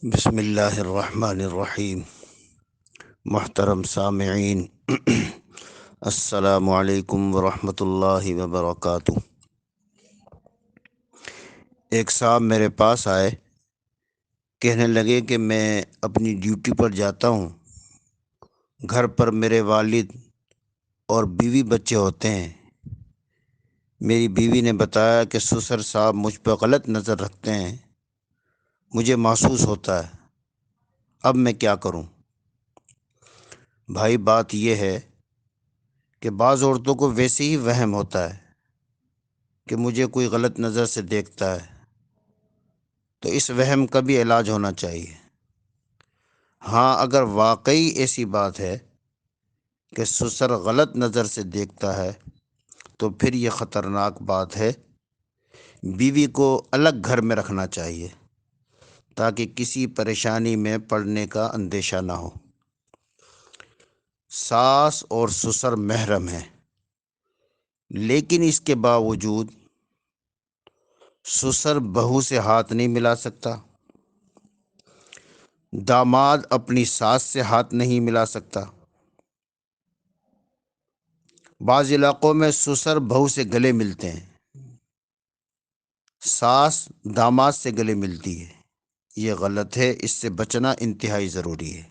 بسم اللہ الرحمن الرحیم۔ محترم سامعین، السلام علیکم ورحمۃ اللہ وبرکاتہ۔ ایک صاحب میرے پاس آئے، کہنے لگے کہ میں اپنی ڈیوٹی پر جاتا ہوں، گھر پر میرے والد اور بیوی بچے ہوتے ہیں۔ میری بیوی نے بتایا کہ سسر صاحب مجھ پہ غلط نظر رکھتے ہیں، مجھے محسوس ہوتا ہے، اب میں کیا کروں؟ بھائی بات یہ ہے کہ بعض عورتوں کو ویسے ہی وہم ہوتا ہے کہ مجھے کوئی غلط نظر سے دیکھتا ہے، تو اس وہم کا بھی علاج ہونا چاہیے۔ ہاں، اگر واقعی ایسی بات ہے کہ سسر غلط نظر سے دیکھتا ہے تو پھر یہ خطرناک بات ہے۔ بیوی کو الگ گھر میں رکھنا چاہیے تاکہ کسی پریشانی میں پڑنے کا اندیشہ نہ ہو۔ ساس اور سسر محرم ہیں، لیکن اس کے باوجود سسر بہو سے ہاتھ نہیں ملا سکتا، داماد اپنی ساس سے ہاتھ نہیں ملا سکتا۔ بعض علاقوں میں سسر بہو سے گلے ملتے ہیں، ساس داماد سے گلے ملتی ہے۔ یہ غلط ہے، اس سے بچنا انتہائی ضروری ہے۔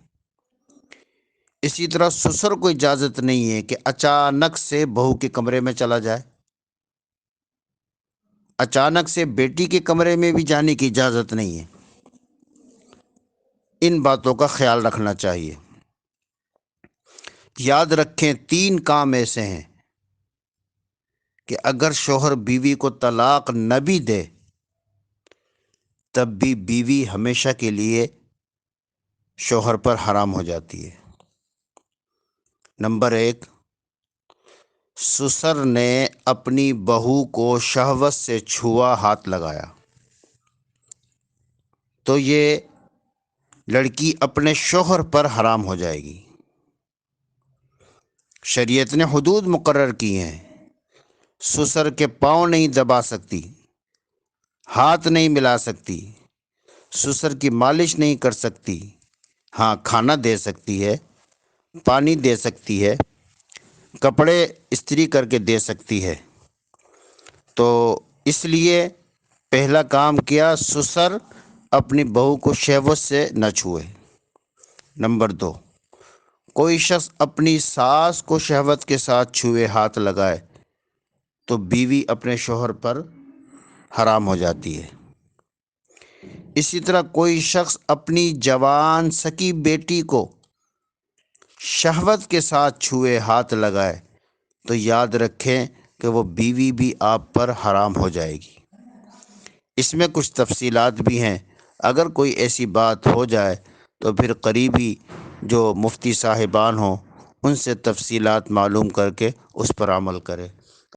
اسی طرح سسر کو اجازت نہیں ہے کہ اچانک سے بہو کے کمرے میں چلا جائے، اچانک سے بیٹی کے کمرے میں بھی جانے کی اجازت نہیں ہے۔ ان باتوں کا خیال رکھنا چاہیے۔ یاد رکھیں، 3 کام ایسے ہیں کہ اگر شوہر بیوی کو طلاق نہ بھی دے تب بھی بیوی ہمیشہ کے لیے شوہر پر حرام ہو جاتی ہے۔ نمبر 1، سسر نے اپنی بہو کو شہوت سے چھوا، ہاتھ لگایا، تو یہ لڑکی اپنے شوہر پر حرام ہو جائے گی۔ شریعت نے حدود مقرر کی ہیں، سسر کے پاؤں نہیں دبا سکتی، ہاتھ نہیں ملا سکتی، سسر کی مالش نہیں کر سکتی۔ ہاں، کھانا دے سکتی ہے، پانی دے سکتی ہے، کپڑے استری کر کے دے سکتی ہے۔ تو اس لیے پہلا کام کیا، سسر اپنی بہو کو شہوت سے نہ چھوئے۔ نمبر 2، کوئی شخص اپنی ساس کو شہوت کے ساتھ چھوئے، ہاتھ لگائے، تو بیوی اپنے شوہر پر حرام ہو جاتی ہے۔ اسی طرح کوئی شخص اپنی جوان سکی بیٹی کو شہوت کے ساتھ چھوئے، ہاتھ لگائے، تو یاد رکھیں کہ وہ بیوی بھی آپ پر حرام ہو جائے گی۔ اس میں کچھ تفصیلات بھی ہیں، اگر کوئی ایسی بات ہو جائے تو پھر قریبی جو مفتی صاحبان ہوں ان سے تفصیلات معلوم کر کے اس پر عمل کرے۔